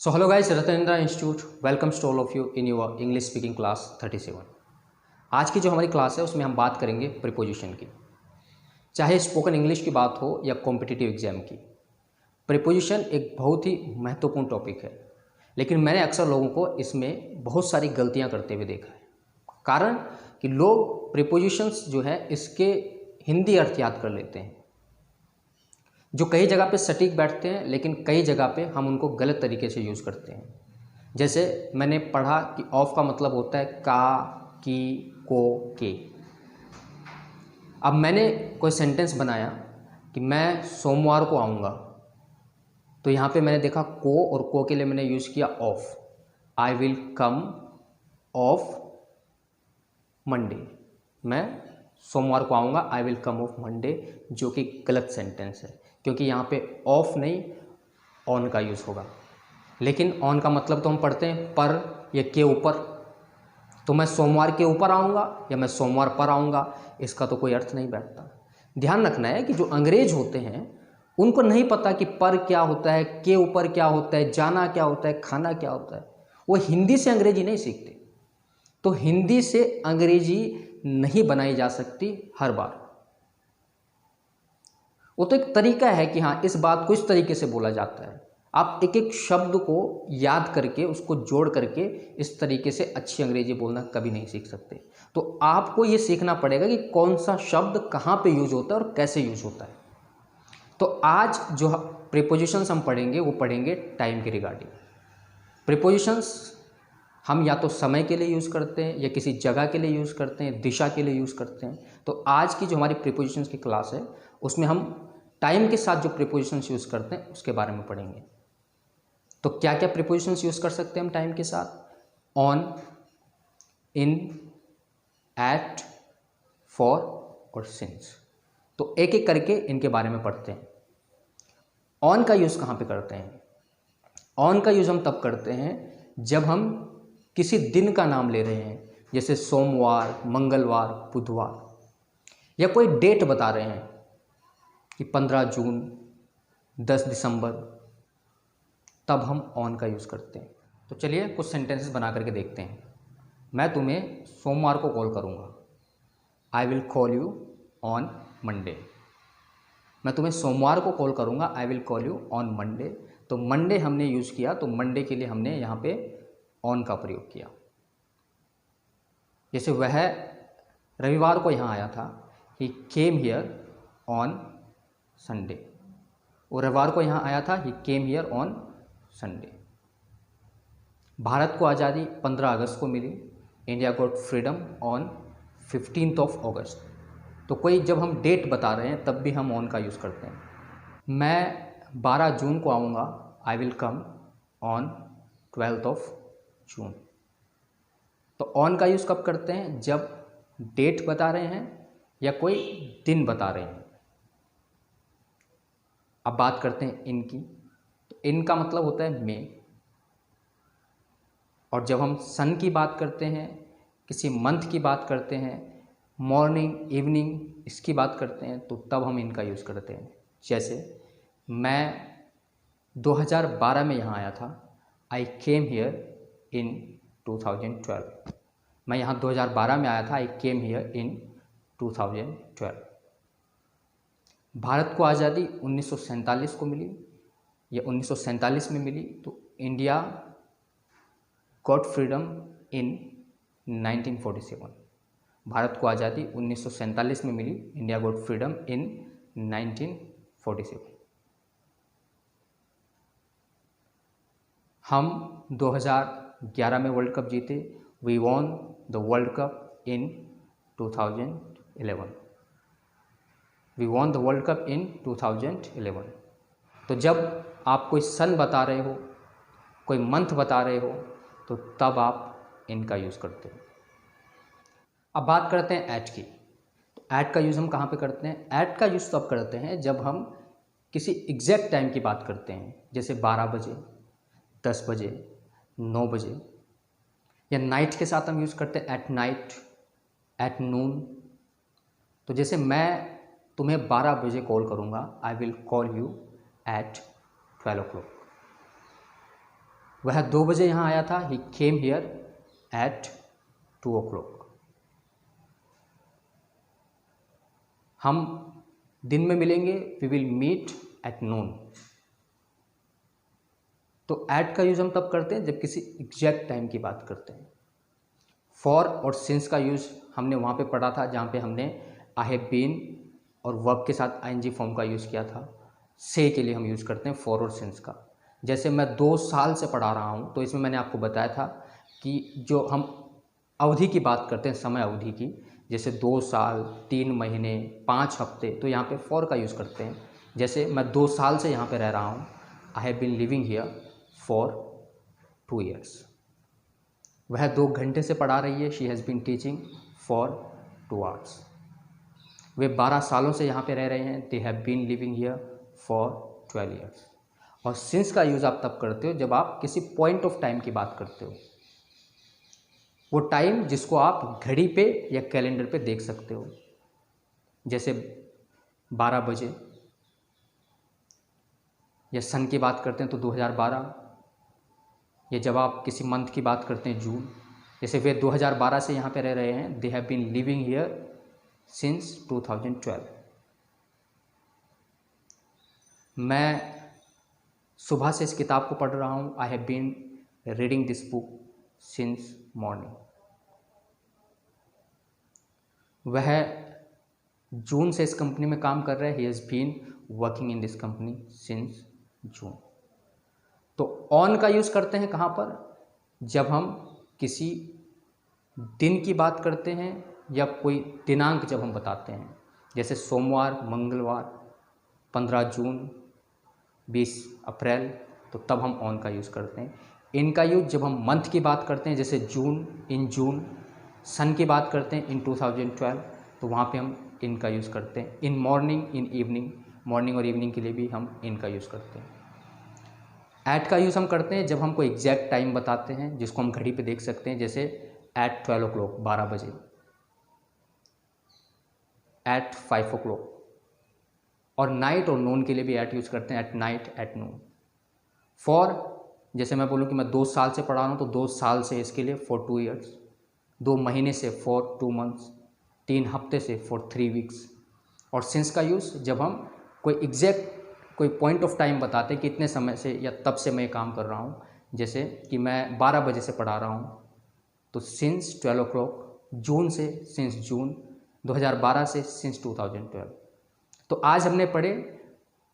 So hello guys, Ratnendra Institute welcomes to all of you in your English speaking class 37। आज की जो हमारी class है उसमें हम बात करेंगे प्रीपोजिशन की। चाहे स्पोकन इंग्लिश की बात हो या कॉम्पिटिटिव एग्जाम की, प्रीपोजिशन एक बहुत ही महत्वपूर्ण टॉपिक है। लेकिन मैंने अक्सर लोगों को इसमें बहुत सारी गलतियां करते हुए देखा है। कारण कि लोग प्रीपोजिशंस जो है इसके हिंदी अर्थ याद कर लेते हैं, जो कई जगह पे सटीक बैठते हैं, लेकिन कई जगह पे हम उनको गलत तरीके से यूज़ करते हैं। जैसे मैंने पढ़ा कि ऑफ का मतलब होता है का, की, को, के। अब मैंने कोई सेंटेंस बनाया कि मैं सोमवार को आऊँगा, तो यहाँ पे मैंने देखा को, और को के लिए मैंने यूज़ किया of. I will come of Monday, मैं सोमवार को आऊँगा, I will come of Monday, जो कि गलत सेंटेंस है क्योंकि यहाँ पे ऑफ नहीं ऑन का यूज़ होगा। लेकिन ऑन का मतलब तो हम पढ़ते हैं पर या के ऊपर, तो मैं सोमवार के ऊपर आऊँगा या मैं सोमवार पर आऊँगा, इसका तो कोई अर्थ नहीं बैठता। ध्यान रखना है कि जो अंग्रेज होते हैं उनको नहीं पता कि पर क्या होता है, के ऊपर क्या होता है, जाना क्या होता है, खाना क्या होता है। वो हिंदी से अंग्रेजी नहीं सीखते, तो हिंदी से अंग्रेजी नहीं बनाई जा सकती हर बार। वो तो एक तरीका है कि हाँ, इस बात को इस तरीके से बोला जाता है। आप एक एक शब्द को याद करके उसको जोड़ करके इस तरीके से अच्छी अंग्रेजी बोलना कभी नहीं सीख सकते। तो आपको ये सीखना पड़ेगा कि कौन सा शब्द कहाँ पे यूज होता है और कैसे यूज होता है। तो आज जो प्रीपोजिशंस हम पढ़ेंगे वो पढ़ेंगे टाइम के रिगार्डिंग। प्रीपोजिशंस हम या तो समय के लिए यूज़ करते हैं या किसी जगह के लिए यूज़ करते हैं, दिशा के लिए यूज़ करते हैं। तो आज की जो हमारी प्रीपोजिशंस की क्लास है उसमें हम टाइम के साथ जो प्रीपोजिशंस यूज़ करते हैं उसके बारे में पढ़ेंगे। तो क्या क्या प्रीपोजिशंस यूज़ कर सकते हैं हम टाइम के साथ? ऑन, इन, एट, फॉर और सिंस। तो एक एक करके इनके बारे में पढ़ते हैं। ऑन का यूज़ कहाँ पे करते हैं? ऑन का यूज़ हम तब करते हैं जब हम किसी दिन का नाम ले रहे हैं, जैसे सोमवार, मंगलवार, बुधवार, या कोई डेट बता रहे हैं कि 15 जून, 10 दिसंबर, तब हम ऑन का यूज़ करते हैं। तो चलिए कुछ सेंटेंसेस बना करके देखते हैं। मैं तुम्हें सोमवार को कॉल करूँगा, I will call you on Monday. मैं तुम्हें सोमवार को कॉल करूँगा, I will call you on Monday. तो मंडे हमने यूज़ किया, तो मंडे के लिए हमने यहाँ पे ऑन का प्रयोग किया। जैसे वह रविवार को यहाँ आया था, he came here on Sunday. वो रविवार को यहाँ आया था, he came here on Sunday. Bharat को आज़ादी 15 अगस्त को मिली, India got freedom on 15th of August. तो कोई जब हम डेट बता रहे हैं तब भी हम ऑन का यूज़ करते हैं। मैं 12 जून को आऊँगा, I will come on 12th of June. तो ऑन का यूज़ कब करते हैं? जब डेट बता रहे हैं या कोई दिन बता रहे हैं। अब बात करते हैं इन की। तो इन का मतलब होता है मे। और जब हम सन की बात करते हैं, किसी मंथ की बात करते हैं, मॉर्निंग, इवनिंग, इसकी बात करते हैं, तो तब हम इनका यूज़ करते हैं। जैसे मैं 2012 में यहाँ आया था, आई केम हियर इन 2012। मैं यहाँ 2012 में आया था, आई केम हियर इन 2012। भारत को आज़ादी 1947 को मिली या 1947 में मिली, तो India got freedom in 1947। Bharat को आज़ादी 1947 में मिली, इंडिया गॉट फ्रीडम इन 1947। हम 2011 में वर्ल्ड कप जीते, we won the world cup in 2011। We won the world cup in 2011। तो जब आप कोई सन बता रहे हो, कोई मंथ बता रहे हो, तो तब आप इनका यूज़ करते हो। अब बात करते हैं एट की। तो एट का यूज़ हम कहाँ पे करते हैं? एट का यूज़ तब करते हैं जब हम किसी एग्जैक्ट टाइम की बात करते हैं, जैसे 12 बजे, 10 बजे, 9 बजे, या नाइट के साथ हम यूज़ करते हैं एट नाइट, एट नून। तो जैसे मैं तुम्हें 12 बजे कॉल करूँगा, I will call you at 12 o'clock। वह 2 बजे यहाँ आया था, he came here eight 2 o'clock। हम दिन में मिलेंगे, we will meet at noon. तो एट का यूज़ हम तब करते हैं जब किसी एग्जैक्ट टाइम की बात करते हैं। फॉर और सिंस का यूज़ हमने वहाँ पे पढ़ा था जहाँ पे हमने आई हैव बीन और वर्ब के साथ आईएनजी फॉर्म का यूज़ किया था। से के लिए हम यूज़ करते हैं फॉर और सिंस का। जैसे मैं 2 साल से पढ़ा रहा हूँ, तो इसमें मैंने आपको बताया था कि जो हम अवधि की बात करते हैं, समय अवधि की, जैसे 2 साल, 3 महीने, 5 हफ्ते, तो यहाँ पे फॉर का यूज़ करते हैं। जैसे मैं 2 साल से यहाँ पे रह रहा हूँ, I have been living here for 2 years। वह 2 घंटे से पढ़ा रही है, she has been teaching for 2 hours। वे 12 सालों से यहाँ पे रह रहे हैं, they have been living here for 12 years। और सिंस का यूज़ आप तब करते हो जब आप किसी पॉइंट ऑफ टाइम की बात करते हो, वो टाइम जिसको आप घड़ी पे या कैलेंडर पे देख सकते हो। जैसे 12 बजे, या सन की बात करते हैं तो 2012, या जब आप किसी मंथ की बात करते हैं जून। जैसे वे 2012 से यहाँ पे रह रहे हैं, they have been living here since 2012। मैं सुबह से इस किताब को पढ़ रहा हूँ, I have been reading this book since morning. वह जून से इस कंपनी में काम कर रहे हैं, he has been working in this company since June. तो ऑन का यूज़ करते हैं कहाँ पर? जब हम किसी दिन की बात करते हैं या कोई दिनांक जब हम बताते हैं, जैसे सोमवार, मंगलवार, 15 जून, 20 अप्रैल, तो तब हम ऑन का यूज़ करते हैं। इन का यूज़ जब हम मंथ की बात करते हैं, जैसे जून, इन जून। सन की बात करते हैं, इन 2012, तो वहाँ पे हम इन का यूज़ करते हैं। In morning, in evening, morning और इवनिंग के लिए भी हम इन का यूज़ करते हैं। एट का यूज़ हम करते हैं जब हम कोई एग्जैक्ट टाइम बताते हैं जिसको हम घड़ी पे देख सकते हैं, जैसे एट 12 o'clock, 12 बजे, एट 5 o'clock। और नाइट और नून के लिए भी एट यूज़ करते हैं, at night, at noon. For, जैसे मैं बोलूँ कि मैं 2 साल से पढ़ा रहा हूँ, तो 2 साल से इसके लिए फॉर 2 years, 2 महीने से फॉर 2 months, 3 हफ्ते से फॉर 3 weeks। और सिंस का यूज़ जब हम कोई एग्जैक्ट कोई पॉइंट ऑफ टाइम बताते हैं कि इतने समय से या तब से मैं काम कर रहा हूँ। जैसे कि मैं 12 बजे से पढ़ा रहा हूँ, तो सिंस 12 o'clock, जून से सिंस जून, 2012 से सिंस 2012। तो आज हमने पढ़े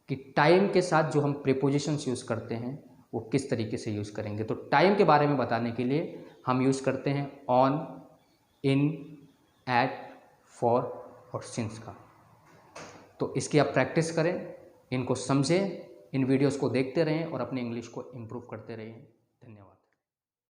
कि टाइम के साथ जो हम प्रीपोजिशंस यूज़ करते हैं वो किस तरीके से यूज़ करेंगे। तो टाइम के बारे में बताने के लिए हम यूज़ करते हैं ऑन, इन, एट, फॉर और सिंस का। तो इसकी आप प्रैक्टिस करें, इनको समझें, इन वीडियोस को देखते रहें और अपनी इंग्लिश को इम्प्रूव करते रहें। धन्यवाद।